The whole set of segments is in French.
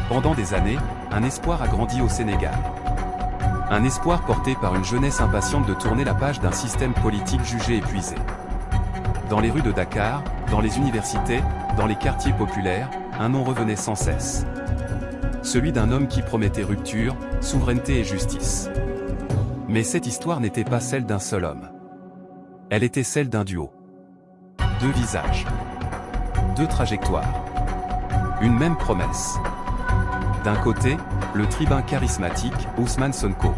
Pendant des années, un espoir a grandi au Sénégal. Un espoir porté par une jeunesse impatiente de tourner la page d'un système politique jugé épuisé. Dans les rues de Dakar, dans les universités, dans les quartiers populaires, un nom revenait sans cesse. Celui d'un homme qui promettait rupture, souveraineté et justice. Mais cette histoire n'était pas celle d'un seul homme. Elle était celle d'un duo. Deux visages. Deux trajectoires. Une même promesse. D'un côté, le tribun charismatique, Ousmane Sonko.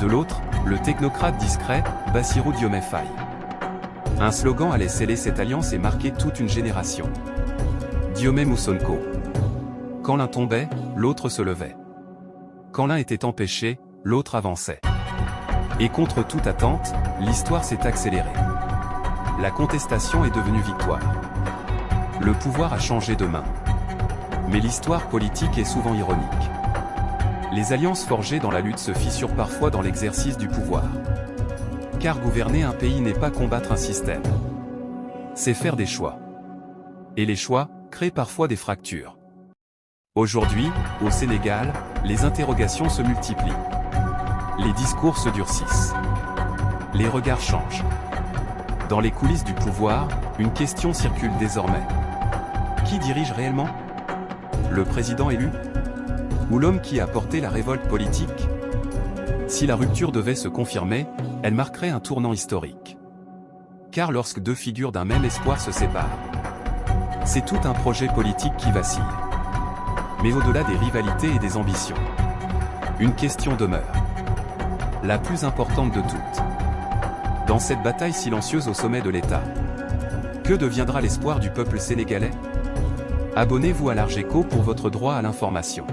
De l'autre, le technocrate discret, Bassirou Diomaye Faye. Un slogan allait sceller cette alliance et marquer toute une génération. Diomaye ou Sonko. Quand l'un tombait, l'autre se levait. Quand l'un était empêché, l'autre avançait. Et contre toute attente, l'histoire s'est accélérée. La contestation est devenue victoire. Le pouvoir a changé de main. Mais l'histoire politique est souvent ironique. Les alliances forgées dans la lutte se fissurent parfois dans l'exercice du pouvoir. Car gouverner un pays n'est pas combattre un système. C'est faire des choix. Et les choix créent parfois des fractures. Aujourd'hui, au Sénégal, les interrogations se multiplient. Les discours se durcissent. Les regards changent. Dans les coulisses du pouvoir, une question circule désormais. Qui dirige réellement ? Le président élu ? Ou l'homme qui a porté la révolte politique ? Si la rupture devait se confirmer, elle marquerait un tournant historique. Car lorsque deux figures d'un même espoir se séparent, c'est tout un projet politique qui vacille. Mais au-delà des rivalités et des ambitions, une question demeure. La plus importante de toutes. Dans cette bataille silencieuse au sommet de l'État, que deviendra l'espoir du peuple sénégalais ? Abonnez-vous à L'Argeco pour votre droit à l'information.